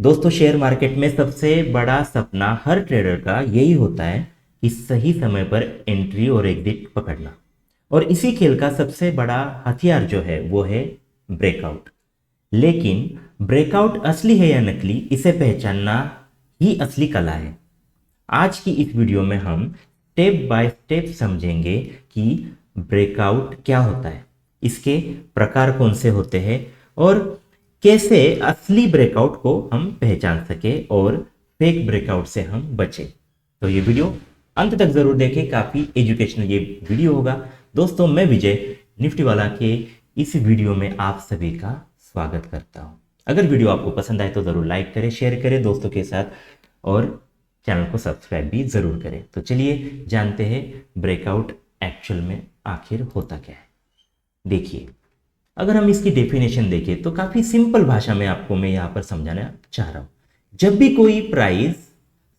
दोस्तों, share market में सबसे बड़ा सपना हर ट्रेडर का यही होता है कि सही समय पर एंट्री और एग्जिट पकड़ना। और इसी खेल का सबसे बड़ा हथियार जो है वो है ब्रेकआउट। लेकिन ब्रेकआउट असली है या नकली, इसे पहचानना ही असली कला है। आज की इस वीडियो में हम स्टेप बाय स्टेप समझेंगे कि ब्रेकआउट क्या होता है, इसके प्रकार कौन से होते हैं और कैसे असली ब्रेकआउट को हम पहचान सके और फेक ब्रेकआउट से हम बचें। तो ये वीडियो अंत तक जरूर देखें, काफी एजुकेशनल ये वीडियो होगा। दोस्तों, मैं विजय निफ्टी वाला के इस वीडियो में आप सभी का स्वागत करता हूं। अगर वीडियो आपको पसंद आए तो जरूर लाइक करें, शेयर करें दोस्तों के साथ और चैनल को सब्सक्राइब भी जरूर करें। तो चलिए जानते हैं ब्रेकआउट एक्चुअल में आखिर होता क्या है। देखिए, अगर हम इसकी डेफिनेशन देखें तो काफी सिंपल भाषा में आपको मैं यहां पर समझाना चाह रहा हूं। जब भी कोई प्राइस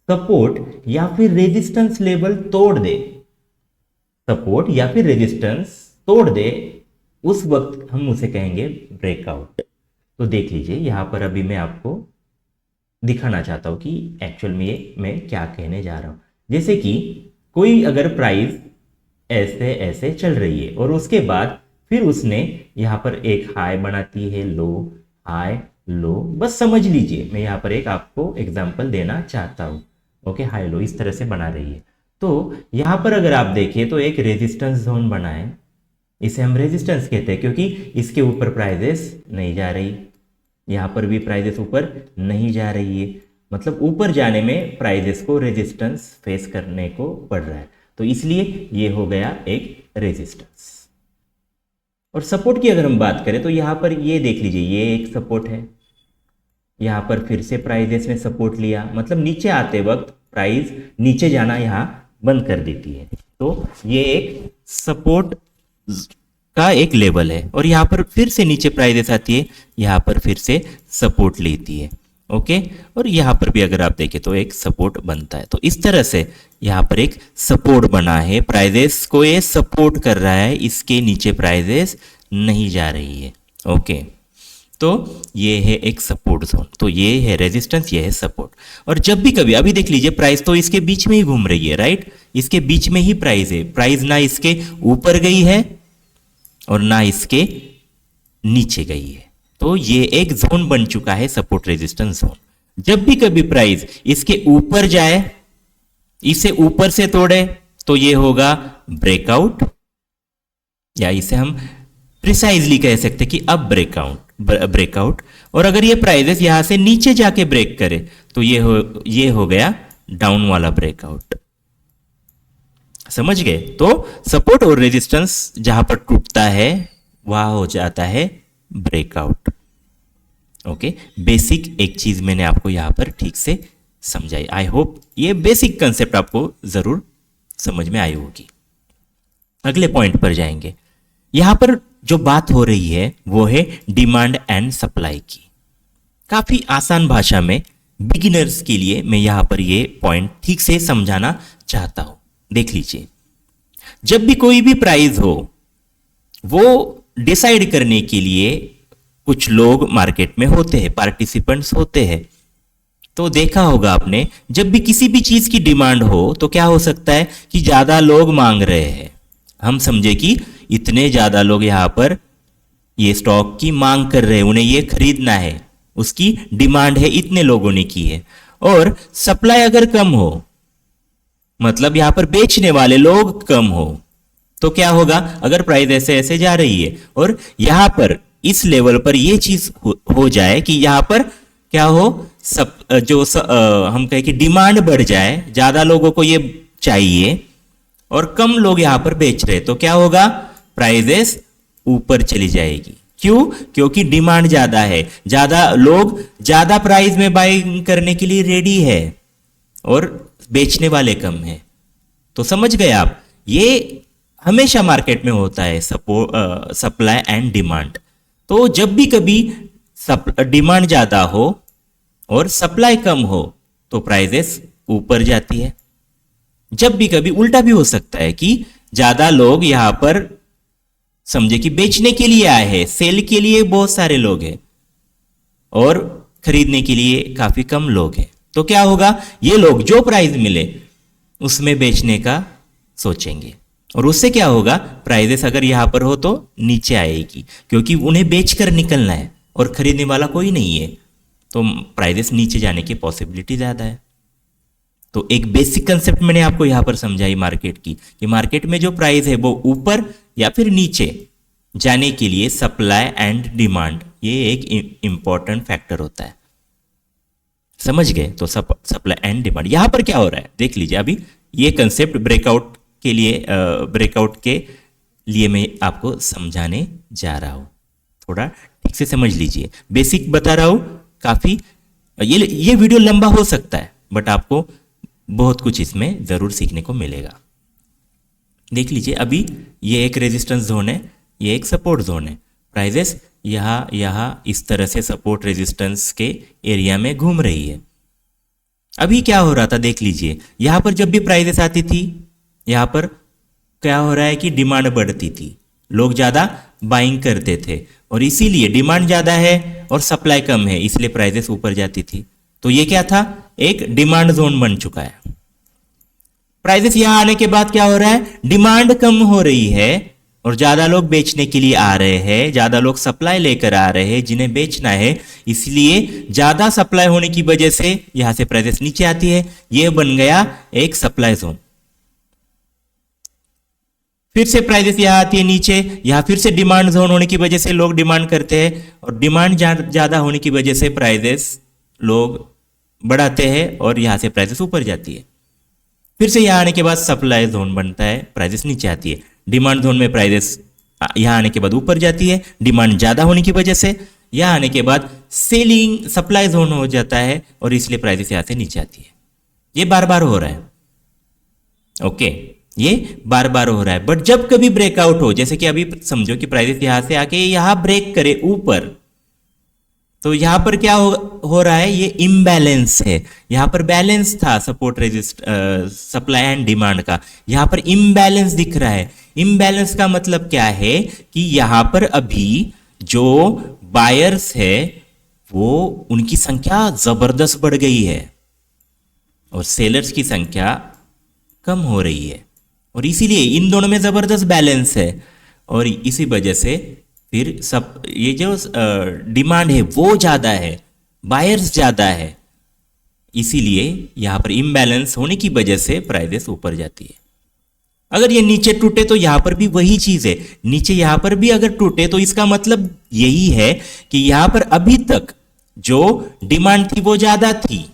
सपोर्ट या फिर रेजिस्टेंस लेवल तोड़ दे, सपोर्ट या फिर रेजिस्टेंस तोड़ दे, उस वक्त हम उसे कहेंगे ब्रेकआउट। तो देख लीजिए, यहां पर अभी मैं आपको दिखाना चाहता हूं कि एक्चुअल में ये मैं क्या कहने जा रहा हूं। जैसे कि कोई अगर प्राइस ऐसे ऐसे चल रही है और उसके बाद फिर उसने यहां पर एक हाई बनाती है, लो हाई लो, बस समझ लीजिए, मैं यहां पर एक आपको एग्जांपल देना चाहता हूं। ओके, हाई लो इस तरह से बना रही है। तो यहां पर अगर आप देखिए तो एक रेजिस्टेंस जोन बना है, इसे हम रेजिस्टेंस कहते हैं क्योंकि इसके ऊपर प्राइजेस नहीं जा रही, यहां पर भी प्राइजेस ऊपर नहीं जा रही है, मतलब ऊपर जाने में प्राइजेस को रेजिस्टेंस फेस करने को पड़ रहा है, तो इसलिए ये हो गया एक रेजिस्टेंस। और सपोर्ट की अगर हम बात करें तो यहां पर ये देख लीजिए, ये एक सपोर्ट है, यहां पर फिर से प्राइजेस ने सपोर्ट लिया, मतलब नीचे आते वक्त प्राइस नीचे जाना यहां बंद कर देती है, तो ये एक सपोर्ट का एक लेवल है। और यहां पर फिर से नीचे प्राइजेस आती है, यहां पर फिर से सपोर्ट लेती है। ओके, और यहां पर भी अगर आप देखें तो एक सपोर्ट बनता है। तो इस तरह से यहां पर एक सपोर्ट बना है, प्राइजेस को ये सपोर्ट कर रहा है, इसके नीचे प्राइजेस नहीं जा रही है। ओके, तो ये है एक सपोर्ट जोन, तो ये है रेजिस्टेंस, ये है सपोर्ट। और जब भी कभी अभी देख लीजिए, प्राइस तो इसके बीच में ही घूम रही है, राइट, इसके बीच में ही प्राइस है, प्राइस ना इसके ऊपर गई है और ना इसके नीचे गई है, तो ये एक जोन बन चुका है, सपोर्ट रेजिस्टेंस जोन। जब भी कभी प्राइस इसके ऊपर जाए, इसे ऊपर से तोड़े, तो ये होगा ब्रेकआउट, या इसे हम प्रिसाइजली कह सकते कि अब ब्रेकआउट। और अगर ये प्राइसेस यहां से नीचे जाके ब्रेक करे तो ये हो गया डाउन वाला ब्रेकआउट। समझ गए? तो सपोर्ट और रेजिस्टेंस जहां पर टूटता है वहां हो जाता है ब्रेकआउट। ओके, बेसिक एक चीज मैंने आपको यहां पर ठीक से समझाई। आई होप ये बेसिक कंसेप्ट आपको जरूर समझ में आई होगी। अगले पॉइंट पर जाएंगे। यहां पर जो बात हो रही है वो है डिमांड एंड सप्लाई की। काफी आसान भाषा में बिगिनर्स के लिए मैं यहां पर ये पॉइंट ठीक से समझाना चाहता हूं। देख लीजिए, जब भी कोई भी प्राइस हो, वो डिसाइड करने के लिए कुछ लोग मार्केट में होते हैं, पार्टिसिपेंट्स होते हैं। तो देखा होगा आपने, जब भी किसी भी चीज की डिमांड हो तो क्या हो सकता है कि ज्यादा लोग मांग रहे हैं, हम समझे कि इतने ज्यादा लोग यहां पर ये स्टॉक की मांग कर रहे हैं, उन्हें ये खरीदना है, उसकी डिमांड है, इतने लोगों ने की है। और सप्लाई अगर कम हो, मतलब यहां पर बेचने वाले लोग कम हो, तो क्या होगा, अगर प्राइस ऐसे ऐसे जा रही है और यहां पर इस लेवल पर यह चीज हो जाए कि यहां पर क्या हो, हम कहें कि डिमांड बढ़ जाए, ज्यादा लोगों को ये चाहिए और कम लोग यहां पर बेच रहे, तो क्या होगा, प्राइसेस ऊपर चली जाएगी। क्यों? क्योंकि डिमांड ज्यादा है, ज्यादा लोग ज्यादा प्राइस में बाइंग करने के लिए रेडी है और बेचने वाले कम है। तो समझ गए आप, ये हमेशा मार्केट में होता है, सप्लाई एंड डिमांड। तो जब भी कभी डिमांड ज्यादा हो और सप्लाई कम हो तो प्राइसेस ऊपर जाती है। जब भी कभी उल्टा भी हो सकता है कि ज्यादा लोग यहां पर समझे कि बेचने के लिए आए हैं, सेल के लिए बहुत सारे लोग हैं, और खरीदने के लिए काफी कम लोग हैं, तो क्या होगा, ये लोग जो प्राइस मिले उसमें बेचने का सोचेंगे, और उससे क्या होगा, प्राइजेस अगर यहां पर हो तो नीचे आएगी, क्योंकि उन्हें बेचकर निकलना है और खरीदने वाला कोई नहीं है, तो प्राइजेस नीचे जाने की पॉसिबिलिटी ज्यादा है। तो एक बेसिक कंसेप्ट मैंने आपको यहां पर समझाई मार्केट की, कि मार्केट में जो प्राइस है वो ऊपर या फिर नीचे जाने के लिए सप्लाई एंड डिमांड, ये एक इंपॉर्टेंट फैक्टर होता है। समझ गए? तो सप्लाई एंड डिमांड यहां पर क्या हो रहा है देख लीजिए। अभी ये कंसेप्ट ब्रेकआउट के लिए मैं आपको समझाने जा रहा हूं, थोड़ा ठीक से समझ लीजिए। बेसिक बता रहा हूं, काफी ये वीडियो लंबा हो सकता है, बट आपको बहुत कुछ इसमें जरूर सीखने को मिलेगा। देख लीजिए, अभी ये एक रेजिस्टेंस जोन है, ये एक सपोर्ट जोन है। प्राइजेस यहां इस तरह से सपोर्ट रेजिस्टेंस के एरिया में घूम रही है। अभी क्या हो रहा था देख लीजिए, यहां पर जब भी प्राइजेस आती थी, यहां पर क्या हो रहा है कि डिमांड बढ़ती थी, लोग ज्यादा बाइंग करते थे, और इसीलिए डिमांड ज्यादा है और सप्लाई कम है, इसलिए प्राइजेस ऊपर जाती थी। तो ये क्या था, एक डिमांड जोन बन चुका है। प्राइजेस यहां आने के बाद क्या हो रहा है, डिमांड कम हो रही है और ज्यादा लोग बेचने के लिए आ रहे हैं, ज्यादा लोग सप्लाई लेकर आ रहे हैं जिन्हें बेचना है, इसलिए ज्यादा सप्लाई होने की वजह से यहां से प्राइसेस नीचे आती है। यह बन गया एक सप्लाई जोन। फिर से प्राइसेस यहां आती है नीचे, यहां फिर से डिमांड जोन होने की वजह से लोग डिमांड करते हैं, और डिमांड ज्यादा होने की वजह से प्राइसेस लोग बढ़ाते हैं और यहां से प्राइसेस ऊपर जाती है। फिर से यहां आने के बाद सप्लाई जोन बनता है, प्राइसेस नीचे आती है। डिमांड जोन में प्राइसेस यहां आने के बाद ऊपर जाती है, डिमांड ज्यादा होने की वजह से। यहां आने के बाद सेलिंग सप्लाई जोन हो जाता है और इसलिए प्राइसेस यहां से नीचे आती है। ये बार बार हो रहा है, ओके, ये बार बार हो रहा है। बट जब कभी ब्रेकआउट हो, जैसे कि अभी समझो कि प्राइसेस यहां से आके यहां ब्रेक करे ऊपर, तो यहां पर क्या हो रहा है, ये इम्बैलेंस है। यहां पर बैलेंस था सपोर्ट सप्लाई एंड डिमांड का, यहां पर इम्बैलेंस दिख रहा है। इम्बैलेंस का मतलब क्या है कि यहां पर अभी जो बायर्स है वो उनकी संख्या जबरदस्त बढ़ गई है और सेलर्स की संख्या कम हो रही है, और इसीलिए इन दोनों में जबरदस्त बैलेंस है, और इसी वजह से फिर सब ये जो डिमांड है वो ज्यादा है, बायर्स ज्यादा है, इसीलिए यहां पर इम्बैलेंस होने की वजह से प्राइसेस ऊपर जाती है। अगर ये नीचे टूटे तो यहां पर भी वही चीज है, नीचे यहां पर भी अगर टूटे तो इसका मतलब यही है कि यहां पर अभी तक जो डिमांड थी वो ज्यादा थी,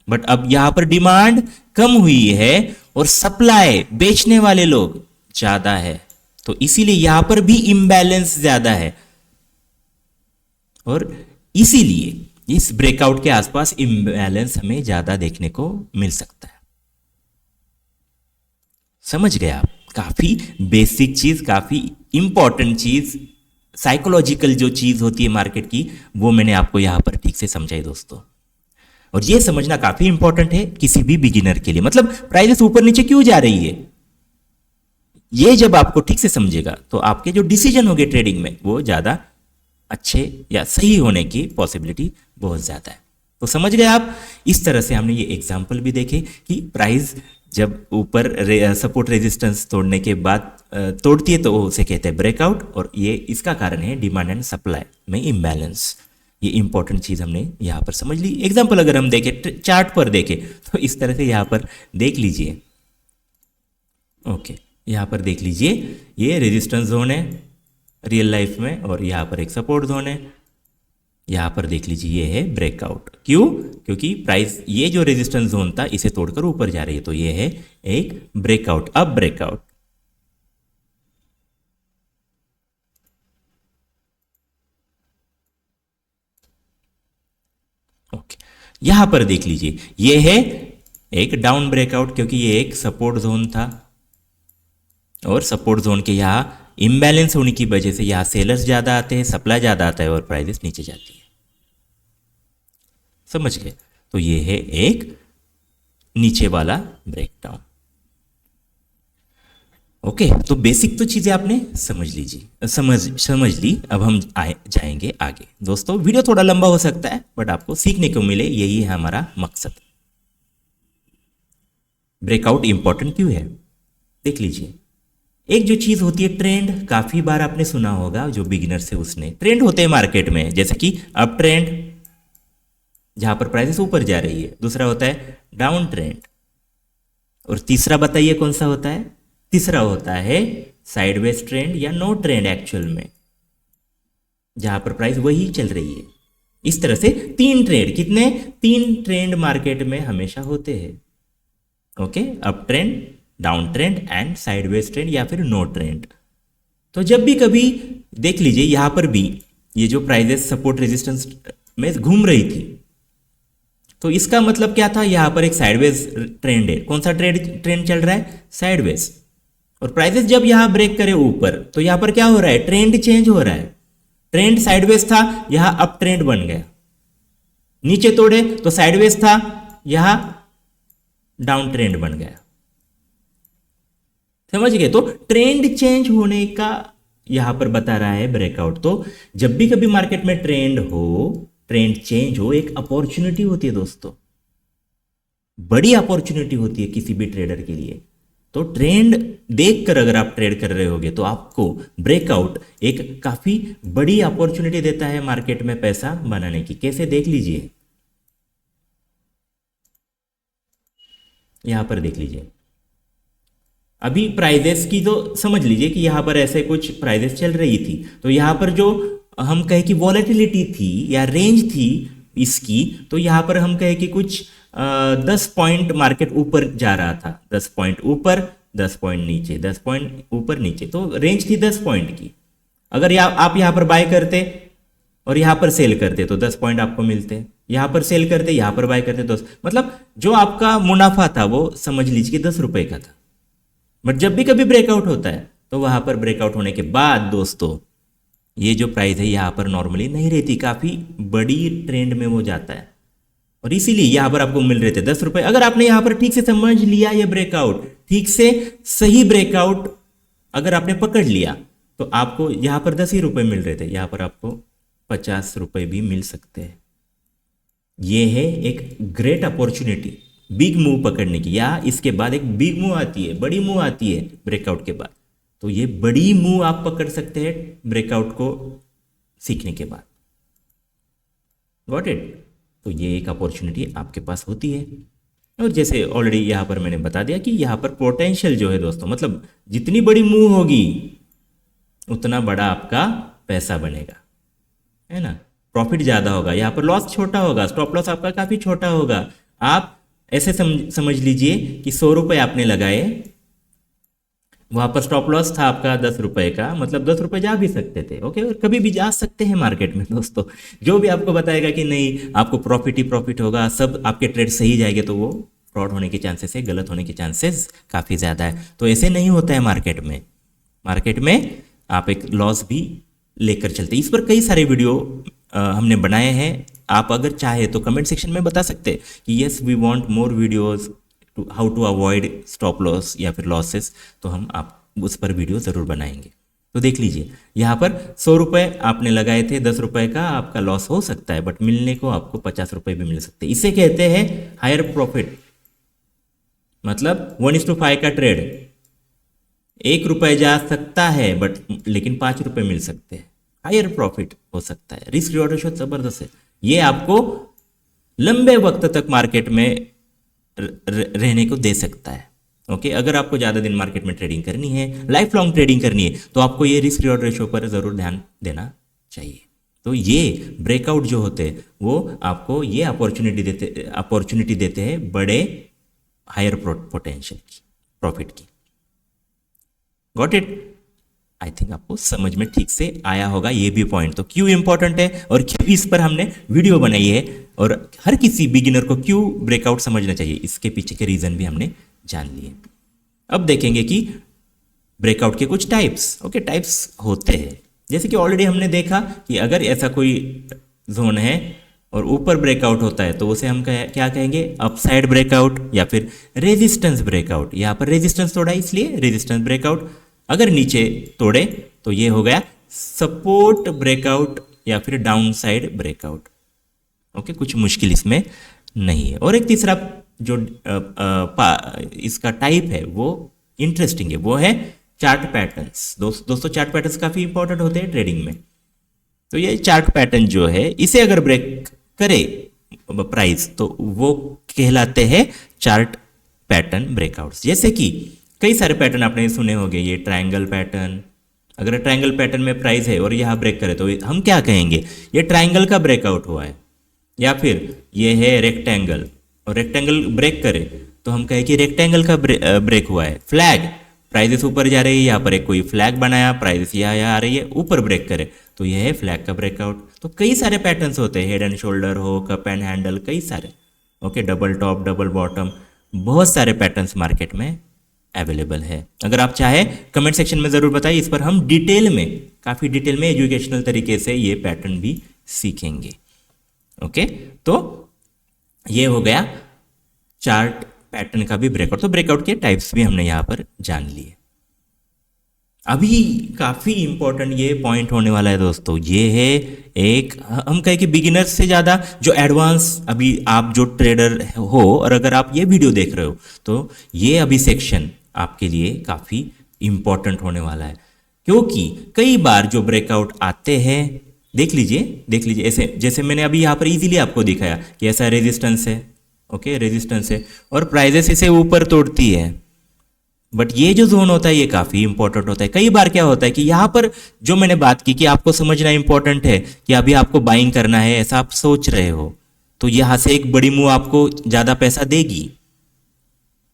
बट अब यहां पर डिमांड कम हुई है और सप्लाई बेचने वाले लोग ज्यादा है, तो इसीलिए यहां पर भी इम्बैलेंस ज्यादा है, और इसीलिए इस ब्रेकआउट के आसपास इम्बैलेंस हमें ज्यादा देखने को मिल सकता है। समझ गए आप? काफी बेसिक चीज, काफी इंपॉर्टेंट चीज, साइकोलॉजिकल जो चीज होती है मार्केट की, वो मैंने आपको यहां पर ठीक से समझाई दोस्तों। और ये समझना काफी इंपॉर्टेंट है किसी भी बिगिनर के लिए, मतलब प्राइसेस ऊपर नीचे क्यों जा रही है, ये जब आपको ठीक से समझेगा तो आपके जो डिसीजन होंगे ट्रेडिंग में वो ज्यादा अच्छे या सही होने की पॉसिबिलिटी बहुत ज्यादा है। तो समझ गए आप? इस तरह से हमने ये एग्जांपल भी देखे कि प्राइस जब ऊपर सपोर्ट रेजिस्टेंस तोड़ने के बाद तोड़ती है तो उसे कहते हैं ब्रेकआउट, और ये इसका कारण है डिमांड एंड सप्लाई में इम्बैलेंस। ये इंपॉर्टेंट चीज हमने यहाँ पर समझ ली। एग्जांपल अगर हम देखें, चार्ट पर देखें, तो इस तरह से यहाँ पर देख लीजिए, ओके, यहाँ पर देख लीजिए, ये रेजिस्टेंस जोन है रियल लाइफ में, और यहाँ पर एक सपोर्ट जोन है। यहाँ पर देख लीजिए ये है ब्रेकआउट। क्यों? क्योंकि प्राइस ये जो रेजिस्टेंस जोन था इसे तोड़कर ऊपर जा रही है, तो ये है एक ब्रेकआउट। अब ब्रेकआउट ओके, यहां पर देख लीजिए ये है एक डाउन ब्रेकआउट, क्योंकि ये एक सपोर्ट जोन था और सपोर्ट जोन के यहां इम्बैलेंस होने की वजह से यहां सेलर्स ज्यादा आते हैं, सप्लाई ज्यादा आता है और प्राइसेस नीचे जाती है। समझ गए? तो ये है एक नीचे वाला ब्रेकडाउन। ओके, तो बेसिक तो चीज़ें आपने समझ लीजिए, समझ ली। अब हम जाएंगे आगे। दोस्तों वीडियो थोड़ा लंबा हो सकता है, बट आपको सीखने को मिले, यही है हमारा मकसद। ब्रेकआउट इंपॉर्टेंट क्यों है, देख लीजिए। एक जो चीज़ होती है ट्रेंड, काफ़ी बार आपने सुना होगा, जो बिगिनर से उसने ट्रेंड होते हैं मार्केट में, जैसे कि अप ट्रेंड जहां पर प्राइसेस ऊपर जा रही है, दूसरा होता है डाउन ट्रेंड, और तीसरा बताइए कौन सा होता है? तीसरा होता है साइडवेज ट्रेंड या नो ट्रेंड एक्चुअल में, जहां पर प्राइस वही चल रही है। इस तरह से तीन ट्रेंड, कितने? तीन ट्रेंड मार्केट में हमेशा होते हैं। Okay, up trend, down trend and sideways trend या फिर नो ट्रेंड। तो जब भी कभी देख लीजिए, यहां पर भी ये जो प्राइजेस सपोर्ट रेजिस्टेंस में घूम रही थी, तो इसका मतलब क्या था? यहां पर एक साइडवेज ट्रेंड है। कौन सा ट्रेंड चल रहा है? साइडवेज। और प्राइसेस जब यहां ब्रेक करे ऊपर, तो यहां पर क्या हो रहा है? ट्रेंड चेंज हो रहा है। ट्रेंड साइडवेज था, यहां अप ट्रेंड बन गया। नीचे तोड़े तो साइडवेज था, यहां डाउन ट्रेंड बन गया। समझ गए? तो ट्रेंड चेंज होने का यहां पर बता रहा है ब्रेकआउट। तो जब भी कभी मार्केट में ट्रेंड हो, ट्रेंड चेंज हो, एक अपॉर्चुनिटी होती है दोस्तों, बड़ी अपॉर्चुनिटी होती है किसी भी ट्रेडर के लिए। तो ट्रेंड देखकर अगर आप ट्रेड कर रहे होगे, तो आपको ब्रेकआउट एक काफी बड़ी अपॉर्चुनिटी देता है मार्केट में पैसा बनाने की। कैसे? देख लीजिए, यहां पर देख लीजिए। अभी प्राइजेस की तो समझ लीजिए कि यहां पर ऐसे कुछ प्राइजेस चल रही थी, तो यहां पर जो हम कहे कि वॉलेटिलिटी थी या रेंज थी इसकी, तो यहां पर हम कहे कि कुछ 10 पॉइंट मार्केट ऊपर जा रहा था। 10 पॉइंट ऊपर, 10 पॉइंट नीचे, 10 पॉइंट ऊपर नीचे, तो रेंज थी 10 पॉइंट की। अगर आप यहां पर बाय करते और यहां पर सेल करते, तो 10 पॉइंट आपको मिलते। यहां पर सेल करते, यहां पर बाय करते, तो मतलब जो आपका मुनाफा था वो समझ लीजिए कि 10 रुपए का था। बट जब भी कभी ब्रेकआउट होता है, तो वहां पर ब्रेकआउट होने के बाद दोस्तों, ये जो प्राइस है यहां पर नॉर्मली नहीं रहती, काफी बड़ी ट्रेंड में वो जाता है, और इसीलिए यहां पर आपको मिल रहे थे 10 रुपए। अगर आपने यहां पर ठीक से समझ लिया ये ब्रेकआउट, ठीक से सही ब्रेकआउट अगर आपने पकड़ लिया, तो आपको यहां पर 10 ही रुपए मिल रहे थे, यहां पर आपको 50 रुपए भी मिल सकते हैं। ये है एक ग्रेट अपॉर्चुनिटी बिग मूव पकड़ने की, या इसके बाद एक बिग मूव आती है, बड़ी मूव आती है ब्रेकआउट के बाद। तो ये बड़ी मूव आप पकड़ सकते हैं ब्रेकआउट को सीखने के बाद। Got it? तो ये एक अपॉर्चुनिटी आपके पास होती है। और जैसे ऑलरेडी यहां पर मैंने बता दिया कि यहां पर पोटेंशियल जो है दोस्तों, मतलब जितनी बड़ी मूव होगी उतना बड़ा आपका पैसा बनेगा, है ना? प्रॉफिट ज्यादा होगा, यहां पर लॉस छोटा होगा, स्टॉप लॉस आपका काफी छोटा होगा। आप ऐसे समझ लीजिए कि 100 रुपए आपने लगाए, वहां पर स्टॉप लॉस था आपका 10 रुपए का, मतलब 10 रुपए जा भी सकते थे। ओके, और कभी भी जा सकते हैं मार्केट में दोस्तों। जो भी आपको बताएगा कि नहीं आपको प्रॉफिट ही प्रॉफिट होगा, सब आपके ट्रेड सही जाएंगे, तो वो फ्रॉड होने के चांसेस है, गलत होने के चांसेस काफी ज्यादा है। तो ऐसे नहीं होता है मार्केट में। मार्केट में आप एक लॉस भी लेकर चलते। इस पर कई सारे वीडियो हमने बनाए हैं, आप अगर चाहे तो कमेंट सेक्शन में बता सकते हैं कि yes we want more videos to how to avoid stop loss या फिर लॉसेस, तो हम आप उस पर वीडियो ज़रूर बनाएंगे। तो देख लीजिए, यहाँ पर 100 रुपये आपने लगाए थे, 10 रुपये का आपका लॉस हो सकता है, बट मिलने को आपको 50 रुपये भी मिल सकते हैं। इसे कहते हैं हायर प्रॉफिट, मतलब 1:5 का ट्रेड। 1 रुपये जा सकता है बट लेकिन 5 रुपये मिल सकते हैं, हायर प्रॉफिट हो सकता है। रिस्क रिवॉर्ड रेशियो जबरदस्त है, ये आपको लंबे वक्त तक मार्केट में रहने को दे सकता है। ओके, अगर आपको ज़्यादा दिन मार्केट में ट्रेडिंग करनी है, लाइफ लॉन्ग ट्रेडिंग करनी है, तो आपको ये रिस्क रिवॉर्ड रेशियो पर ज़रूर ध्यान देना चाहिए। तो ये ब्रेकआउट जो होते हैं वो आपको ये अपॉर्चुनिटी देते हैं बड़े हायर पोटेंशियल की, प्रॉफिट की। Got it? आई थिंक आपको समझ में ठीक से आया होगा ये भी पॉइंट। तो क्यों इंपॉर्टेंट है और क्यों इस पर हमने वीडियो बनाई है, और हर किसी बिगिनर को क्यों ब्रेकआउट समझना चाहिए, इसके पीछे के रीजन भी हमने जान लिए। अब देखेंगे कि ब्रेकआउट के कुछ टाइप्स। ओके, टाइप्स होते हैं, जैसे कि ऑलरेडी हमने देखा कि अगर ऐसा कोई जोन है और ऊपर ब्रेकआउट होता है तो उसे हम क्या कहेंगे, अपसाइड ब्रेकआउट या फिर रेजिस्टेंस ब्रेकआउट। यहाँ पर रेजिस्टेंस तोड़ा इसलिए रेजिस्टेंस ब्रेकआउट। अगर नीचे तोड़े तो ये हो गया सपोर्ट ब्रेकआउट या फिर डाउन साइड ब्रेकआउट। ओके, कुछ मुश्किल इसमें नहीं है। और एक तीसरा जो इसका टाइप है वो इंटरेस्टिंग है, वो है चार्ट पैटर्न्स। दोस्तों चार्ट पैटर्न्स काफ़ी इंपॉर्टेंट होते हैं ट्रेडिंग में। तो ये चार्ट पैटर्न जो है इसे अगर ब्रेक करे प्राइस तो वो कहलाते हैं चार्ट पैटर्न ब्रेकआउट्स। जैसे कि कई सारे पैटर्न आपने सुने होंगे, ये ट्रायंगल पैटर्न। अगर ट्रायंगल पैटर्न में प्राइस है और यहाँ ब्रेक करे तो हम क्या कहेंगे, ये ट्रायंगल का ब्रेकआउट हुआ है। या फिर ये है रेक्टेंगल और रेक्टेंगल ब्रेक करे तो हम कहें कि रेक्टेंगल का ब्रेक हुआ है। फ्लैग, प्राइजेस ऊपर जा रही है, यहाँ पर एक कोई फ्लैग बनाया, प्राइजेस यहाँ आ रही है, ऊपर ब्रेक करे तो यह है फ्लैग का ब्रेकआउट। तो कई सारे पैटर्न्स होते हैं, हेड एंड शोल्डर हो, कप एंड हैंडल, कई सारे। Okay, double top, double bottom, बहुत सारे पैटर्न्स मार्केट में अवेलेबल है। अगर आप चाहे कमेंट सेक्शन में ज़रूर बताइए, इस पर हम डिटेल में, काफ़ी डिटेल में एजुकेशनल तरीके से ये पैटर्न भी सीखेंगे। ओके, तो ये हो गया चार्ट पैटर्न का भी ब्रेकआउट। तो ब्रेकआउट के टाइप्स भी हमने यहाँ पर जान लिए। अभी काफ़ी इंपॉर्टेंट ये पॉइंट होने वाला है दोस्तों, ये है एक, हम कहें कि बिगिनर्स से ज़्यादा जो एडवांस, अभी आप जो ट्रेडर हो और अगर आप ये वीडियो देख रहे हो तो ये अभी सेक्शन आपके लिए काफ़ी इंपॉर्टेंट होने वाला है। क्योंकि कई बार जो ब्रेकआउट आते हैं, देख लीजिए ऐसे, जैसे मैंने अभी यहाँ पर इजीली आपको दिखाया कि ऐसा रेजिस्टेंस है। ओके, रेजिस्टेंस है और प्राइजेस इसे ऊपर तोड़ती है। बट ये जो जोन होता है ये काफ़ी इंपॉर्टेंट होता है। कई बार क्या होता है कि यहाँ पर जो मैंने बात की कि आपको समझना इंपॉर्टेंट है कि अभी आपको बाइंग करना है, ऐसा आप सोच रहे हो, तो यहाँ से एक बड़ी मूव आपको ज़्यादा पैसा देगी।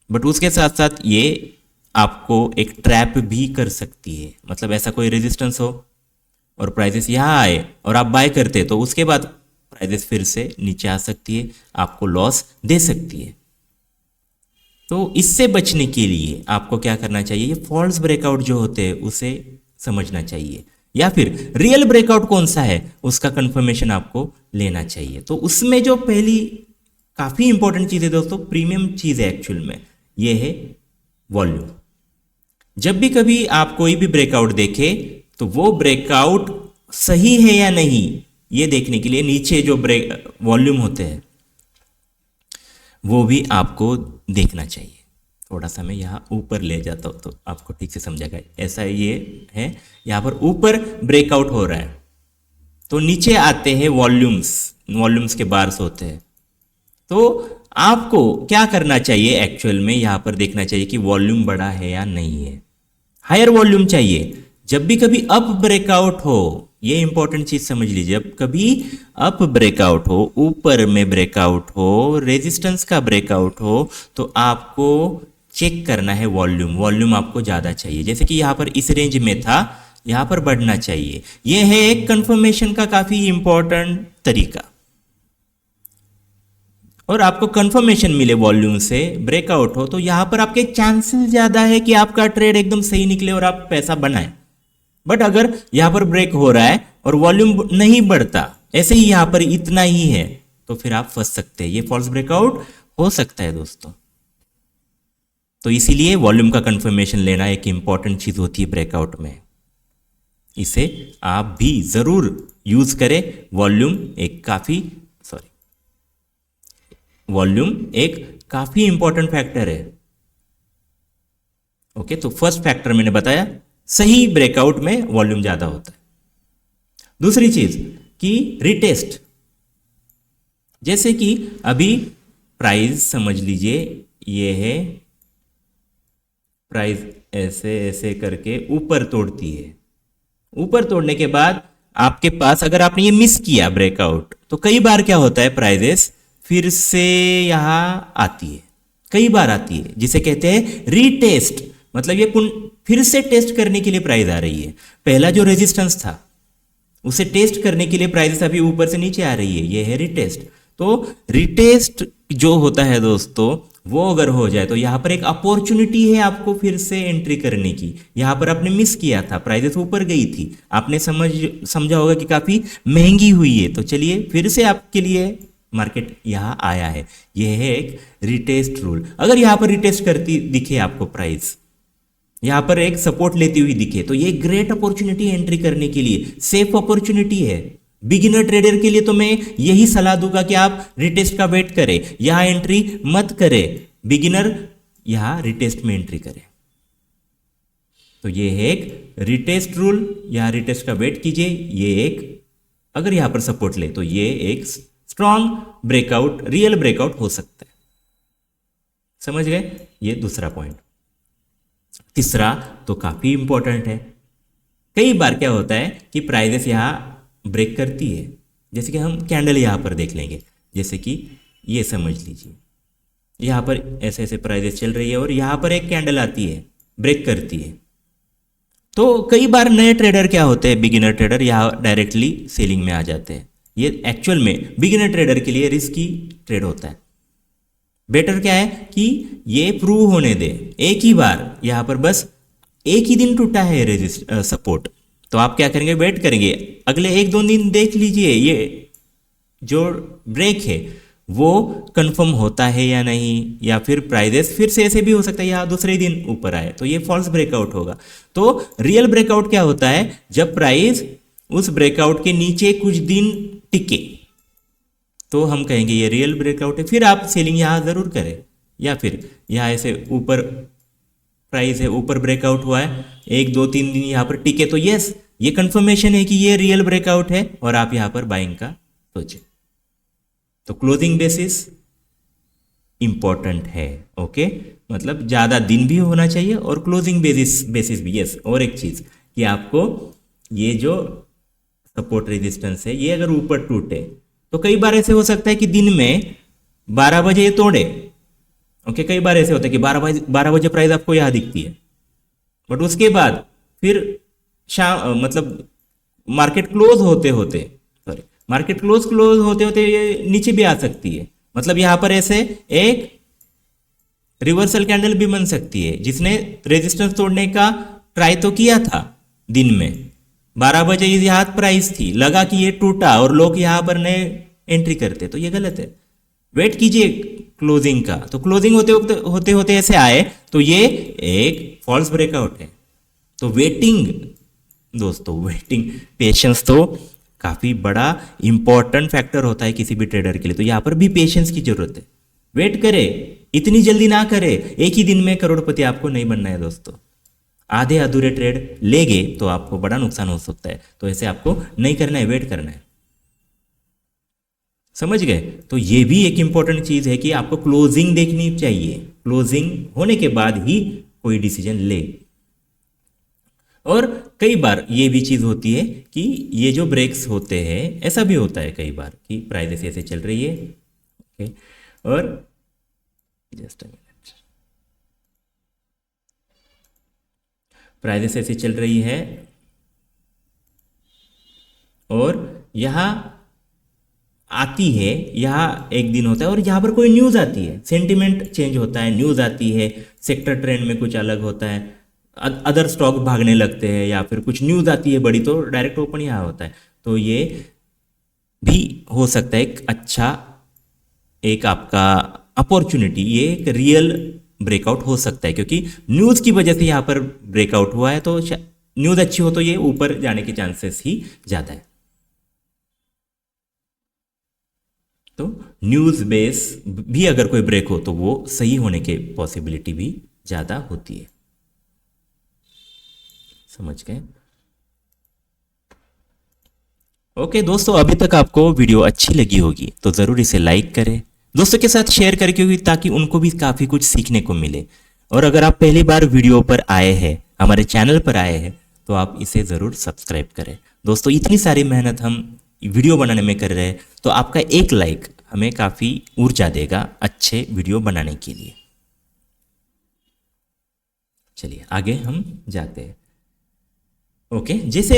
बट उसके साथ साथ ये आपको एक ट्रैप भी कर सकती है। मतलब ऐसा कोई रेजिस्टेंस हो और प्राइजेस यहाँ आए और आप बाय करते तो उसके बाद प्राइजेस फिर से नीचे आ सकती है, आपको लॉस दे सकती है। तो इससे बचने के लिए आपको क्या करना चाहिए, ये फॉल्स ब्रेकआउट जो होते हैं उसे समझना चाहिए, या फिर रियल ब्रेकआउट कौन सा है उसका कंफर्मेशन आपको लेना चाहिए। तो उसमें जो पहली काफ़ी इंपॉर्टेंट चीज़ है दोस्तों, प्रीमियम चीज़ है एक्चुअल में, ये है वॉल्यूम। जब भी कभी आप कोई भी ब्रेकआउट देखे तो वो ब्रेकआउट सही है या नहीं ये देखने के लिए नीचे जो वॉल्यूम होते हैं वो भी आपको देखना चाहिए। थोड़ा सा मैं यहाँ ऊपर ले जाता हूँ तो आपको ठीक से समझेगा। ऐसा ये है, यहाँ पर ऊपर ब्रेकआउट हो रहा है तो नीचे आते हैं वॉल्यूम्स के बार्स होते हैं। तो आपको क्या करना चाहिए एक्चुअल में, यहाँ पर देखना चाहिए कि वॉल्यूम बड़ा है या नहीं है। हायर वॉल्यूम चाहिए। जब भी कभी अप ब्रेकआउट हो, ये इंपॉर्टेंट चीज समझ लीजिए, जब कभी अप ब्रेकआउट हो, ऊपर में ब्रेकआउट हो, रेजिस्टेंस का ब्रेकआउट हो, तो आपको चेक करना है वॉल्यूम आपको ज्यादा चाहिए। जैसे कि यहाँ पर इस रेंज में था, यहाँ पर बढ़ना चाहिए। यह है एक कंफर्मेशन का काफी इंपॉर्टेंट तरीका। और आपको कंफर्मेशन मिले वॉल्यूम से, ब्रेकआउट हो, तो यहाँ पर आपके चांसेस ज्यादा है कि आपका ट्रेड एकदम सही निकले और आप पैसा बनाए। बट अगर यहाँ पर ब्रेक हो रहा है और वॉल्यूम नहीं बढ़ता, ऐसे ही यहाँ पर इतना ही है, तो फिर आप फंस सकते हैं। ये फॉल्स ब्रेकआउट हो सकता है दोस्तों। तो इसीलिए वॉल्यूम का कंफर्मेशन लेना एक इंपॉर्टेंट चीज होती है ब्रेकआउट में। इसे आप भी जरूर यूज करें। वॉल्यूम एक काफी इंपॉर्टेंट फैक्टर है। ओके, तो फर्स्ट फैक्टर मैंने बताया, सही ब्रेकआउट में वॉल्यूम ज्यादा होता है। दूसरी चीज कि रिटेस्ट, जैसे कि अभी प्राइस समझ लीजिए ये है, प्राइस ऐसे ऐसे करके ऊपर तोड़ती है। ऊपर तोड़ने के बाद आपके पास, अगर आपने ये मिस किया ब्रेकआउट, तो कई बार क्या होता है, प्राइजेस फिर से यहां आती है, कई बार आती है, जिसे कहते हैं रीटेस्ट। मतलब ये फिर से टेस्ट करने के लिए प्राइस आ रही है। पहला जो रेजिस्टेंस था उसे टेस्ट करने के लिए प्राइस अभी ऊपर से नीचे आ रही है, ये है रिटेस्ट। तो रिटेस्ट जो होता है दोस्तों, वो अगर हो जाए तो यहाँ पर एक अपॉर्चुनिटी है आपको फिर से एंट्री करने की। यहाँ पर आपने मिस किया था, प्राइजेस ऊपर गई थी, आपने समझा होगा कि काफ़ी महंगी हुई है, तो चलिए फिर से आपके लिए मार्केट यहाँ आया है। यह है एक रिटेस्ट रूल। अगर यहाँ पर रिटेस्ट करती दिखे आपको प्राइस, यहाँ पर एक सपोर्ट लेती हुई दिखे, तो ये ग्रेट अपॉर्चुनिटी एंट्री करने के लिए, सेफ अपॉर्चुनिटी है। बिगिनर ट्रेडर के लिए तो मैं यही सलाह दूंगा कि आप रिटेस्ट का वेट करें, यहां एंट्री मत करें। बिगिनर यहां रिटेस्ट में एंट्री करें। तो ये है एक रिटेस्ट रूल, यहां रिटेस्ट का वेट कीजिए। ये एक, अगर यहां पर सपोर्ट ले तो ये एक स्ट्रॉन्ग ब्रेकआउट, रियल ब्रेकआउट हो सकता है। समझ गए? ये दूसरा पॉइंट। तीसरा तो काफी इंपॉर्टेंट है। कई बार क्या होता है कि प्राइजेस यहां ब्रेक करती है, जैसे कि हम कैंडल यहाँ पर देख लेंगे। जैसे कि ये समझ लीजिए, यहाँ पर ऐसे ऐसे प्राइजेस चल रही है और यहाँ पर एक कैंडल आती है, ब्रेक करती है। तो कई बार नए ट्रेडर क्या होते हैं, बिगिनर ट्रेडर, यहाँ डायरेक्टली सेलिंग में आ जाते हैं। ये एक्चुअल में बिगिनर ट्रेडर के लिए रिस्की ट्रेड होता है। बेटर क्या है कि ये प्रूव होने दे एक ही बार। यहाँ पर बस एक ही दिन टूटा है सपोर्ट, तो आप क्या करेंगे, वेट करेंगे, अगले 1-2 दिन देख लीजिए ये जो ब्रेक है वो कंफर्म होता है या नहीं, या फिर प्राइजेस फिर से ऐसे भी हो सकता है या दूसरे दिन ऊपर आए, तो ये फॉल्स ब्रेकआउट होगा। तो रियल ब्रेकआउट क्या होता है, जब प्राइस उस ब्रेकआउट के नीचे कुछ दिन टिके, तो हम कहेंगे ये रियल ब्रेकआउट है। फिर आप सेलिंग यहाँ जरूर करें, या फिर यहाँ ऐसे ऊपर प्राइस है, ऊपर ब्रेकआउट हुआ है, 1-2-3 दिन यहाँ पर टिके, तो यस, ये कंफर्मेशन है कि ये रियल ब्रेकआउट है और आप यहाँ पर बाइंग का सोचें। तो क्लोजिंग बेसिस इंपॉर्टेंट है। ओके, मतलब ज्यादा दिन भी होना चाहिए और क्लोजिंग बेसिस भी। यस, और एक चीज कि आपको ये जो सपोर्ट रेजिस्टेंस है, ये अगर ऊपर टूटे तो कई बार ऐसे हो सकता है कि दिन में 12 बजे ये तोड़े। ओके, कई बार ऐसे होता है कि 12 बजे प्राइस आपको यहां दिखती है, बट उसके बाद फिर शाम, मतलब मार्केट क्लोज होते होते ये नीचे भी आ सकती है। मतलब यहां पर ऐसे एक रिवर्सल कैंडल भी बन सकती है, जिसने रेजिस्टेंस तोड़ने का ट्राई तो किया था दिन में, 12 बजे यहां प्राइस थी, लगा कि ये टूटा और लोग यहां पर नए एंट्री करते, तो ये गलत है। वेट कीजिए क्लोजिंग का। तो क्लोजिंग होते होते ऐसे आए तो ये एक फॉल्स ब्रेकआउट है। तो वेटिंग दोस्तों, वेटिंग, पेशेंस तो काफी बड़ा इंपॉर्टेंट फैक्टर होता है किसी भी ट्रेडर के लिए। तो यहां पर भी पेशेंस की जरूरत है। वेट करे, इतनी जल्दी ना करे। एक ही दिन में करोड़पति आपको नहीं बनना है दोस्तों। आधे अधूरे ट्रेड ले गए तो आपको बड़ा नुकसान हो सकता है। तो ऐसे आपको नहीं करना है, वेट करना है। समझ गए? तो ये भी एक इंपॉर्टेंट चीज है कि आपको क्लोजिंग देखनी चाहिए, क्लोजिंग होने के बाद ही कोई डिसीजन ले। और कई बार ये भी चीज होती है कि ये जो ब्रेक्स होते हैं, ऐसा भी होता है कई बार कि प्राइस ऐसे चल रही है, ओके, और जस्ट अ मिनट, प्राइस ऐसे चल रही है और यहां आती है, यहाँ एक दिन होता है और यहाँ पर कोई न्यूज़ आती है, सेंटिमेंट चेंज होता है, न्यूज़ आती है, सेक्टर ट्रेंड में कुछ अलग होता है, अदर स्टॉक भागने लगते हैं, या फिर कुछ न्यूज़ आती है बड़ी, तो डायरेक्ट ओपन यहाँ होता है। तो ये भी हो सकता है एक अच्छा, एक आपका अपॉर्चुनिटी, ये एक रियल ब्रेकआउट हो सकता है, क्योंकि न्यूज़ की वजह से यहाँ पर ब्रेकआउट हुआ है। तो न्यूज़ अच्छी हो तो ये ऊपर जाने के चांसेस ही ज़्यादा है। तो न्यूज़ बेस भी अगर कोई ब्रेक हो तो वो सही होने के पॉसिबिलिटी भी ज़्यादा होती है। समझ गए? ओके दोस्तों, अभी तक आपको वीडियो अच्छी लगी होगी तो ज़रूर इसे लाइक करें, दोस्तों के साथ शेयर करके हुई, ताकि उनको भी काफ़ी कुछ सीखने को मिले। और अगर आप पहली बार वीडियो पर आए हैं, हमारे चैनल पर आए हैं, तो आप इसे ज़रूर सब्सक्राइब करें। दोस्तों इतनी सारी मेहनत हम वीडियो बनाने में कर रहे हैं, तो आपका एक लाइक हमें काफ़ी ऊर्जा देगा अच्छे वीडियो बनाने के लिए। चलिए आगे हम जाते हैं। ओके, जैसे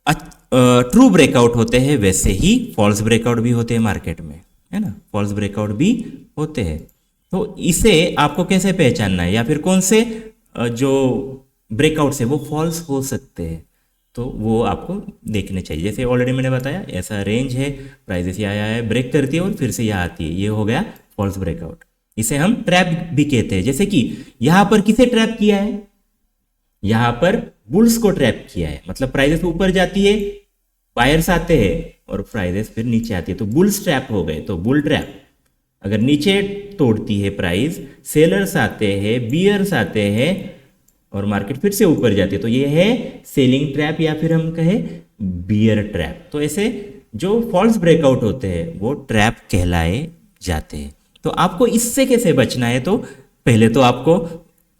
ट्रू ब्रेकआउट होते हैं वैसे ही फॉल्स ब्रेकआउट भी होते हैं मार्केट में, है ना, फॉल्स ब्रेकआउट भी होते हैं। तो इसे आपको कैसे पहचानना है, या फिर कौन से जो ब्रेकआउट्स है वो फॉल्स हो सकते हैं, तो वो आपको देखने चाहिए। जैसे ऑलरेडी मैंने बताया, ऐसा रेंज है, प्राइस यहाँ आया है, ब्रेक करती है और फिर से यहाँ आती है, ये हो गया फॉल्स ब्रेकआउट। इसे हम ट्रैप भी कहते हैं। जैसे कि यहां पर किसे ट्रैप किया है, यहां पर बुल्स को ट्रैप किया है, मतलब प्राइजेस ऊपर जाती है, बायर्स आते हैं और प्राइजेस फिर नीचे आती है, तो बुल्स ट्रैप हो गए, तो बुल ट्रैप। अगर नीचे तोड़ती है प्राइस, सेलर्स आते हैं, बियर्स आते हैं और मार्केट फिर से ऊपर जाती है, तो ये है सेलिंग ट्रैप, या फिर हम कहें बियर ट्रैप। तो ऐसे जो फॉल्स ब्रेकआउट होते हैं वो ट्रैप कहलाए जाते हैं। तो आपको इससे कैसे बचना है, तो पहले तो आपको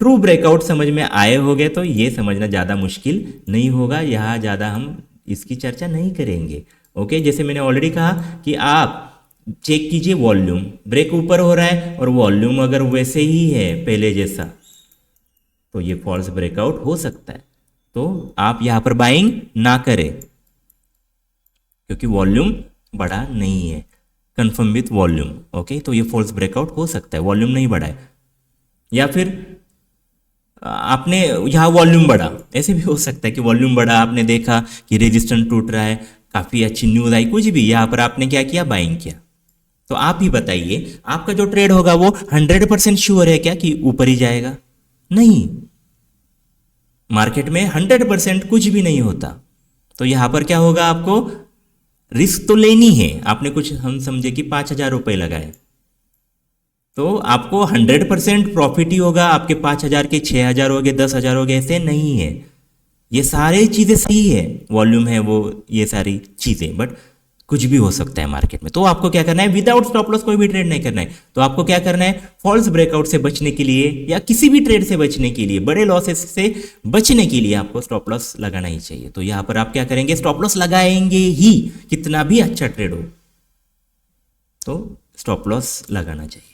ट्रू ब्रेकआउट समझ में आए होंगे, तो ये समझना ज़्यादा मुश्किल नहीं होगा, यहाँ ज़्यादा हम इसकी चर्चा नहीं करेंगे। ओके, जैसे मैंने ऑलरेडी कहा कि आप चेक कीजिए वॉल्यूम, ब्रेक ऊपर हो रहा है और वॉल्यूम अगर वैसे ही है पहले जैसा, तो ये फॉल्स ब्रेकआउट हो सकता है। तो आप यहां पर बाइंग ना करें, क्योंकि वॉल्यूम बड़ा नहीं है, कंफर्म विथ वॉल्यूम। ओके, तो ये फॉल्स ब्रेकआउट हो सकता है, वॉल्यूम नहीं बढ़ा है। या फिर आपने यहाँ वॉल्यूम बढ़ा, ऐसे भी हो सकता है कि वॉल्यूम बढ़ा, आपने देखा कि रेजिस्टेंस टूट रहा है, काफ़ी अच्छी न्यूज़ आई, कुछ भी, यहाँ पर आपने क्या किया, बाइंग किया। तो आप ही बताइए, आपका जो ट्रेड होगा वो 100% श्योर है क्या कि ऊपर ही जाएगा? नहीं, मार्केट में 100% कुछ भी नहीं होता। तो यहाँ पर क्या होगा, आपको रिस्क तो लेनी है। आपने कुछ, हम समझे कि 5,000 रुपये लगाए, तो आपको 100% प्रॉफिट ही होगा, आपके 5,000 के 6,000 हो गए, 10,000 हो गए, ऐसे नहीं है। ये सारी चीज़ें सही है, वॉल्यूम है वो, ये सारी चीज़ें, बट कुछ भी हो सकता है मार्केट में। तो आपको क्या करना है, विदाउट स्टॉप लॉस कोई भी ट्रेड नहीं करना है। तो आपको क्या करना है, फॉल्स ब्रेकआउट से बचने के लिए या किसी भी ट्रेड से बचने के लिए, बड़े लॉसेस से बचने के लिए आपको स्टॉप लॉस लगाना ही चाहिए। तो यहाँ पर आप क्या करेंगे, स्टॉप लॉस लगाएंगे ही, कितना भी अच्छा ट्रेड हो तो स्टॉप लॉस लगाना चाहिए।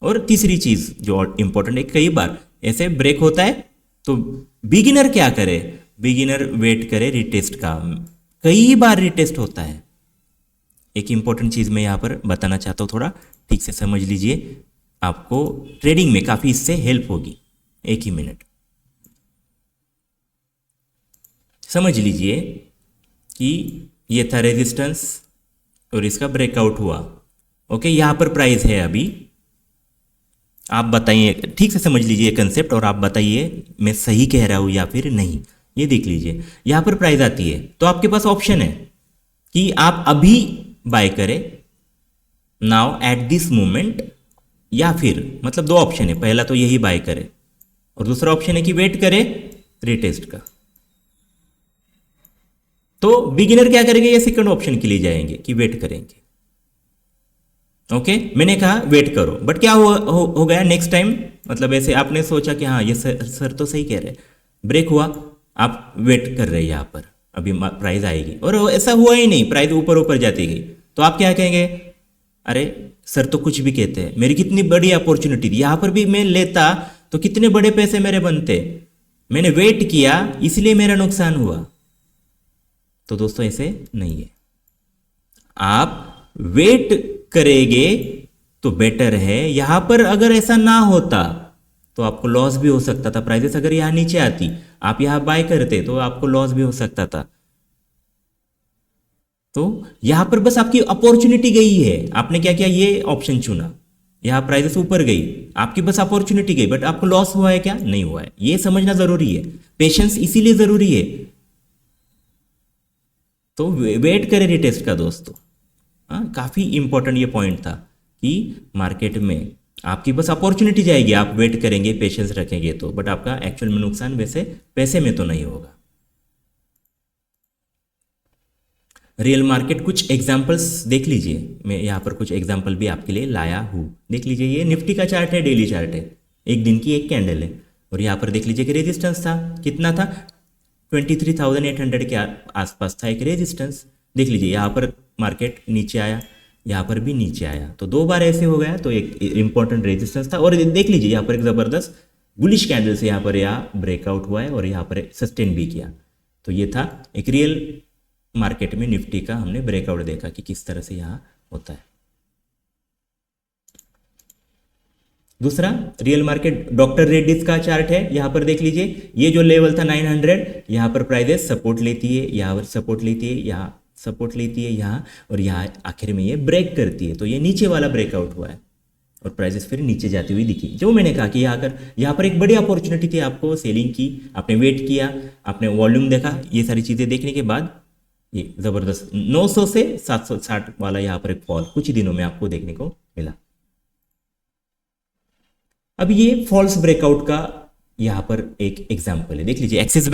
और तीसरी चीज़ जो इंपॉर्टेंट है, कई बार ऐसे ब्रेक होता है तो बिगिनर क्या करे, बिगिनर वेट करे रिटेस्ट का, कई बार रिटेस्ट होता है। एक इंपॉर्टेंट चीज़ मैं यहाँ पर बताना चाहता हूँ, थोड़ा ठीक से समझ लीजिए, आपको ट्रेडिंग में काफ़ी इससे हेल्प होगी। एक ही मिनट, समझ लीजिए कि ये था रेजिस्टेंस और इसका ब्रेकआउट हुआ। ओके, यहाँ पर प्राइस है अभी, आप बताइए, ठीक से समझ लीजिए कंसेप्ट और आप बताइए मैं सही कह रहा हूँ या फिर नहीं। ये देख लीजिए, यहाँ पर प्राइस आती है तो आपके पास ऑप्शन है कि आप अभी बाय करें, नाउ एट दिस मोमेंट, या फिर मतलब दो ऑप्शन है, पहला तो यही बाय करें और दूसरा ऑप्शन है कि वेट करें रिटेस्ट का। तो बिगिनर क्या करेंगे, ये सेकंड ऑप्शन के लिए जाएंगे कि वेट करेंगे। ओके, मैंने कहा वेट करो, बट क्या हो गया नेक्स्ट टाइम, मतलब ऐसे आपने सोचा कि हाँ ये सर तो सही कह रहे, ब्रेक हुआ, आप वेट कर रहे हैं यहाँ पर अभी प्राइस आएगी, और ऐसा हुआ ही नहीं, प्राइस ऊपर ऊपर जाती गई, तो आप क्या कहेंगे, अरे सर तो कुछ भी कहते हैं, मेरी कितनी बड़ी अपॉर्चुनिटी थी, यहाँ पर भी मैं लेता तो कितने बड़े पैसे मेरे बनते, मैंने वेट किया इसलिए मेरा नुकसान हुआ। तो दोस्तों ऐसे नहीं है, आप वेट करेंगे तो बेटर है। यहां पर अगर ऐसा ना होता तो आपको लॉस भी हो सकता था, प्राइसेस अगर यहां नीचे आती, आप यहां बाय करते तो आपको लॉस भी हो सकता था। तो यहां पर बस आपकी अपॉर्चुनिटी गई है, आपने क्या किया, ये ऑप्शन चुना, यहां प्राइसेस ऊपर गई, आपकी बस अपॉर्चुनिटी गई, बट आपको लॉस हुआ है क्या, नहीं हुआ है। ये समझना जरूरी है, पेशेंस इसीलिए जरूरी है। तो वेट करें रिटेस्ट का दोस्तों। काफ़ी इंपॉर्टेंट ये पॉइंट था कि मार्केट में आपकी बस अपॉर्चुनिटी जाएगी, आप वेट करेंगे, पेशेंस रखेंगे तो, बट आपका एक्चुअल में नुकसान वैसे पैसे में तो नहीं होगा। रियल मार्केट, कुछ एग्जांपल्स देख लीजिए, मैं यहाँ पर कुछ एग्जांपल भी आपके लिए लाया हूँ। देख लीजिए, ये निफ्टी का चार्ट है, डेली चार्ट है, एक दिन की एक कैंडल है, और यहाँ पर देख लीजिए कि रेजिस्टेंस था, कितना था, 23,800 के आसपास था एक रेजिस्टेंस। देख लीजिए यहाँ पर मार्केट नीचे आया, यहाँ पर भी नीचे आया, तो दो बार ऐसे हो गया, तो एक इंपॉर्टेंट रेजिस्टेंस था। और देख लीजिए यहाँ पर एक ज़बरदस्त बुलिश कैंडल से यहाँ पर ब्रेकआउट हुआ है और यहाँ पर सस्टेन भी किया। तो ये था एक रियल मार्केट में निफ्टी का हमने ब्रेकआउट देखा कि किस तरह से यहाँ होता है। दूसरा रियल मार्केट डॉक्टर रेड्डीज का चार्ट है, यहाँ पर देख लीजिए, ये जो लेवल था 900, यहाँ पर प्राइजेस सपोर्ट लेती है, यहाँ पर सपोर्ट लेती है, यहाँ सपोर्ट लेती है, यहाँ और यहाँ आखिर में ये ब्रेक करती है, तो ये नीचे वाला ब्रेकआउट हुआ है और प्राइजेस फिर नीचे जाती हुई दिखी। जो मैंने कहा कि यहाँ पर एक बड़ी अपॉर्चुनिटी थी आपको सेलिंग की, आपने वेट किया, आपने वॉल्यूम देखा, ये सारी चीज़ें देखने के बाद ये ज़बरदस्त 900 से 760 वाला यहाँ पर एक फॉल कुछ ही दिनों में आपको देखने को मिला। अब ये फॉल्स ब्रेकआउट का यहाँ पर एक एग्जाम्पल है, देख लीजिए एक्सिस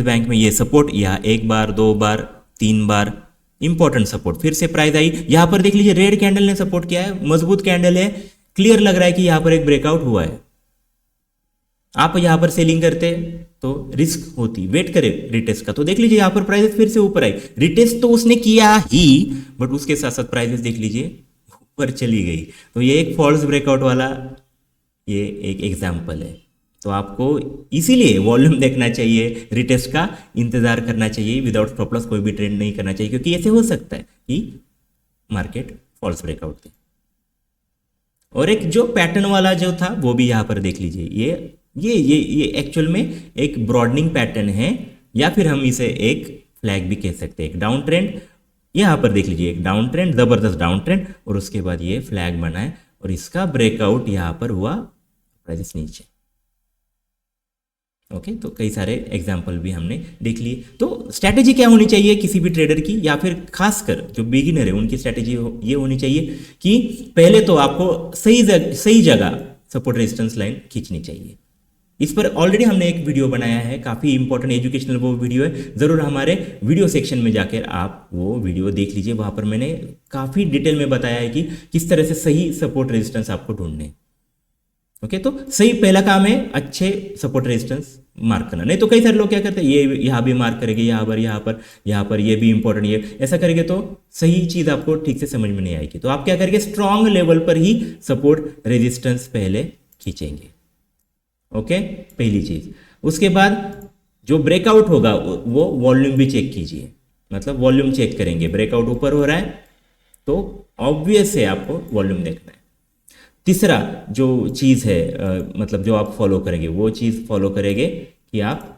बैंक में ये सपोर्ट, यहाँ एक बार, दो बार, तीन बार इंपॉर्टेंट सपोर्ट, फिर से प्राइस आई, यहां पर देख लीजिए रेड कैंडल ने सपोर्ट किया है, मजबूत कैंडल है, क्लियर लग रहा है कि यहां पर एक ब्रेकआउट हुआ है। आप यहां पर सेलिंग करते तो रिस्क होती, वेट करे रिटेस्ट का, तो देख लीजिए यहां पर प्राइसेस फिर से ऊपर आई, रिटेस्ट तो उसने किया ही बट उसके साथ साथ प्राइसेस देख लीजिए ऊपर चली गई, तो ये एक फॉल्स ब्रेकआउट वाला ये एक एग्जाम्पल है। तो आपको इसीलिए वॉल्यूम देखना चाहिए, रिटेस्ट का इंतजार करना चाहिए, विदाउट स्टॉप लॉस कोई भी ट्रेड नहीं करना चाहिए, क्योंकि ऐसे हो सकता है कि मार्केट फॉल्स ब्रेकआउट दे। और एक जो पैटर्न वाला जो था वो भी यहाँ पर देख लीजिए, ये एक्चुअल में एक ब्रॉडनिंग पैटर्न है, या फिर हम इसे एक फ्लैग भी कह सकते हैं, एक डाउन ट्रेंड। यहाँ पर देख लीजिए एक डाउन ट्रेंड, जबरदस्त डाउन ट्रेंड, और उसके बाद ये फ्लैग बना है और इसका ब्रेकआउट यहाँ पर हुआ, प्राइस नीचे। ओके, तो कई सारे एग्जाम्पल भी हमने देख लिए। तो स्ट्रैटेजी क्या होनी चाहिए किसी भी ट्रेडर की, या फिर खासकर जो बिगिनर है उनकी स्ट्रैटेजी ये होनी चाहिए कि पहले तो आपको सही जगह सपोर्ट रेजिस्टेंस लाइन खींचनी चाहिए। इस पर ऑलरेडी हमने एक वीडियो बनाया है, काफ़ी इंपॉर्टेंट एजुकेशनल वो वीडियो है, ज़रूर हमारे वीडियो सेक्शन में जाकर आप वो वीडियो देख लीजिए। वहाँ पर मैंने काफ़ी डिटेल में बताया है कि किस तरह से सही सपोर्ट रेजिस्टेंस आपको ढूंढने। ओके, तो सही पहला काम है अच्छे सपोर्ट रेजिस्टेंस मार्क करना। नहीं तो कई सारे लोग क्या करते हैं, ये यहाँ भी मार्क करेंगे, यहाँ पर ये भी इंपॉर्टेंट, ये ऐसा करेंगे तो सही चीज़ आपको ठीक से समझ में नहीं आएगी। तो आप क्या करेंगे, स्ट्रांग लेवल पर ही सपोर्ट रेजिस्टेंस पहले खींचेंगे। ओके, पहली चीज। उसके बाद जो ब्रेकआउट होगा वो वॉल्यूम भी चेक कीजिए, मतलब वॉल्यूम चेक करेंगे, ब्रेकआउट ऊपर हो रहा है तो ऑब्वियस है आपको वॉल्यूम देखना है। तीसरा जो चीज़ है मतलब जो आप फॉलो करेंगे वो चीज़ फॉलो करेंगे कि आप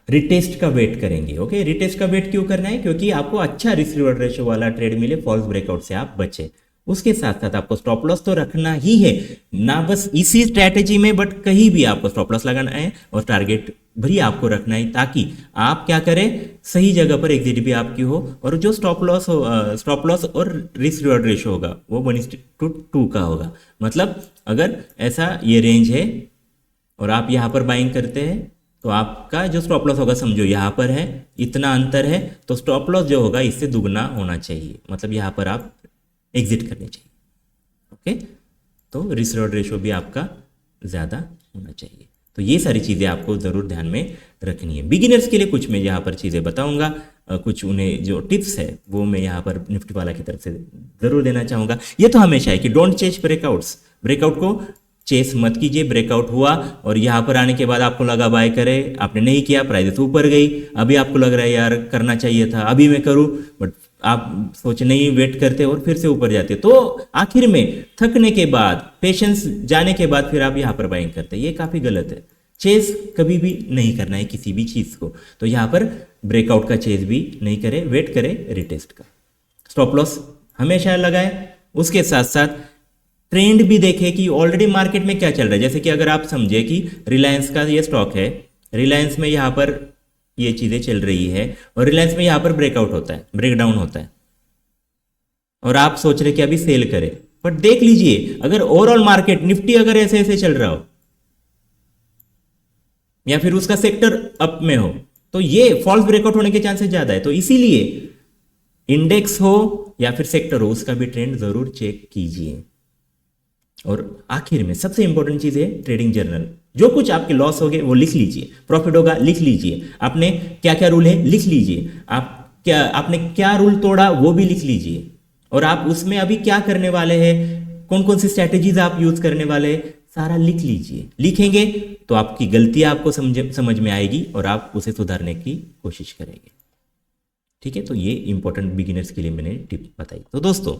रिटेस्ट का वेट करेंगे। ओके, रिटेस्ट का वेट क्यों करना है, क्योंकि आपको अच्छा रिस्क रिवॉर्ड रेशियो वाला ट्रेड मिले, फॉल्स ब्रेकआउट से आप बचे। उसके साथ साथ आपको स्टॉप लॉस तो रखना ही है ना, बस इसी स्ट्रैटेजी में, बट कहीं भी आपको स्टॉप लॉस लगाना है और टारगेट भी आपको रखना है, ताकि आप क्या करें, सही जगह पर एग्जिट भी आपकी हो, और जो स्टॉप लॉस और रिस्क रिवॉर्ड रेशियो होगा वो 1:2 का होगा। मतलब अगर ऐसा ये रेंज है और आप यहाँ पर बाइंग करते हैं तो आपका जो स्टॉप लॉस होगा, समझो यहाँ पर है, इतना अंतर है, तो स्टॉप लॉस जो होगा इससे दुगना होना चाहिए, मतलब यहाँ पर आप एग्जिट करनी चाहिए। ओके, तो रिस्क रिवॉर्ड रेशियो भी आपका ज़्यादा होना चाहिए। तो ये सारी चीज़ें आपको ज़रूर ध्यान में रखनी है। बिगिनर्स के लिए कुछ मैं यहाँ पर चीज़ें बताऊंगा, कुछ उन्हें जो टिप्स है वो मैं यहाँ पर निफ्टी वाला की तरफ से ज़रूर देना चाहूँगा। ये तो हमेशा है कि डोंट चेज ब्रेकआउट्स, ब्रेकआउट को चेस मत कीजिए। ब्रेकआउट हुआ और यहाँ पर आने के बाद आपको लगा बाय करे, आपने नहीं किया, प्राइस ऊपर गई, अभी आपको लग रहा है यार करना चाहिए था, अभी मैं करूँ, बट आप सोचे नहीं, वेट करते और फिर से ऊपर जाते, तो आखिर में थकने के बाद, पेशेंस जाने के बाद फिर आप यहाँ पर बाइंग करते, ये काफ़ी गलत है। चेस कभी भी नहीं करना है किसी भी चीज़ को, तो यहाँ पर ब्रेकआउट का चेस भी नहीं करे, वेट करे रिटेस्ट का। स्टॉप लॉस हमेशा लगाए, उसके साथ साथ ट्रेंड भी देखे कि ऑलरेडी मार्केट में क्या चल रहा है। जैसे कि अगर आप समझे कि रिलायंस का ये स्टॉक है, रिलायंस में यहाँ पर ये चीज़ें चल रही है और रिलायंस में यहाँ पर ब्रेकआउट होता है, ब्रेकडाउन होता है, और आप सोच रहे कि अभी सेल करें, बट देख लीजिए अगर ओवरऑल मार्केट निफ्टी अगर ऐसे ऐसे चल रहा हो या फिर उसका सेक्टर अप में हो, तो ये फॉल्स ब्रेकआउट होने के चांसेस ज्यादा है। तो इसीलिए इंडेक्स हो या फिर सेक्टर हो, उसका भी ट्रेंड जरूर चेक कीजिए। और आखिर में सबसे इंपॉर्टेंट चीज है ट्रेडिंग जर्नल। जो कुछ आपके लॉस हो गए वो लिख लीजिए, प्रॉफिट होगा लिख लीजिए, आपने क्या क्या रूल है लिख लीजिए, आपने क्या रूल तोड़ा वो भी लिख लीजिए, और आप उसमें अभी क्या करने वाले हैं, कौन कौन सी स्ट्रैटेजीज आप यूज करने वाले हैं, सारा लिख लीजिए। लिखेंगे तो आपकी गलतियां आपको समझ में आएगी और आप उसे सुधारने की कोशिश करेंगे। ठीक है, तो ये इंपॉर्टेंट बिगिनर्स के लिए मैंने टिप बताई। तो दोस्तों,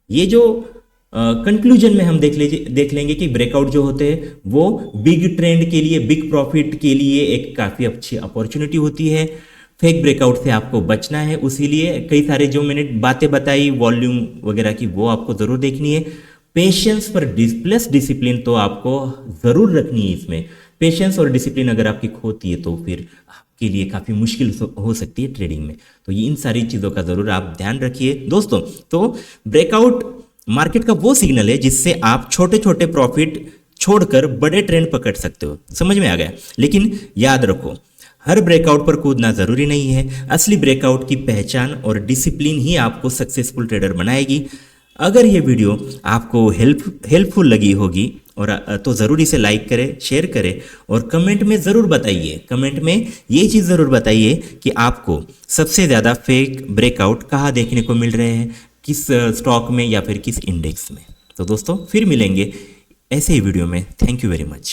ये जो कंक्लूजन में हम देख लेंगे कि ब्रेकआउट जो होते हैं वो बिग ट्रेंड के लिए, बिग प्रॉफिट के लिए एक काफ़ी अच्छी अपॉर्चुनिटी होती है। फेक ब्रेकआउट से आपको बचना है, उसी लिए कई सारे जो मैंने बातें बताई वॉल्यूम वगैरह की, वो आपको ज़रूर देखनी है। पेशेंस पर प्लस डिसिप्लिन तो आपको ज़रूर रखनी है। इसमें पेशेंस और डिसिप्लिन अगर आपकी खोती है तो फिर आपके लिए काफ़ी मुश्किल हो सकती है ट्रेडिंग में। तो ये इन सारी चीज़ों का ज़रूर आप ध्यान रखिए दोस्तों। तो ब्रेकआउट मार्केट का वो सिग्नल है जिससे आप छोटे छोटे प्रॉफिट छोड़कर बड़े ट्रेंड पकड़ सकते हो। समझ में आ गया? लेकिन याद रखो, हर ब्रेकआउट पर कूदना ज़रूरी नहीं है। असली ब्रेकआउट की पहचान और डिसिप्लिन ही आपको सक्सेसफुल ट्रेडर बनाएगी। अगर ये वीडियो आपको हेल्पफुल लगी होगी और तो ज़रूर इसे लाइक करें, शेयर करें और कमेंट में ज़रूर बताइए, कमेंट में ये चीज़ ज़रूर बताइए कि आपको सबसे ज़्यादा फेक ब्रेकआउट कहाँ देखने को मिल रहे हैं, किस स्टॉक में या फिर किस इंडेक्स में। तो दोस्तों फिर मिलेंगे ऐसे ही वीडियो में। Thank you very much.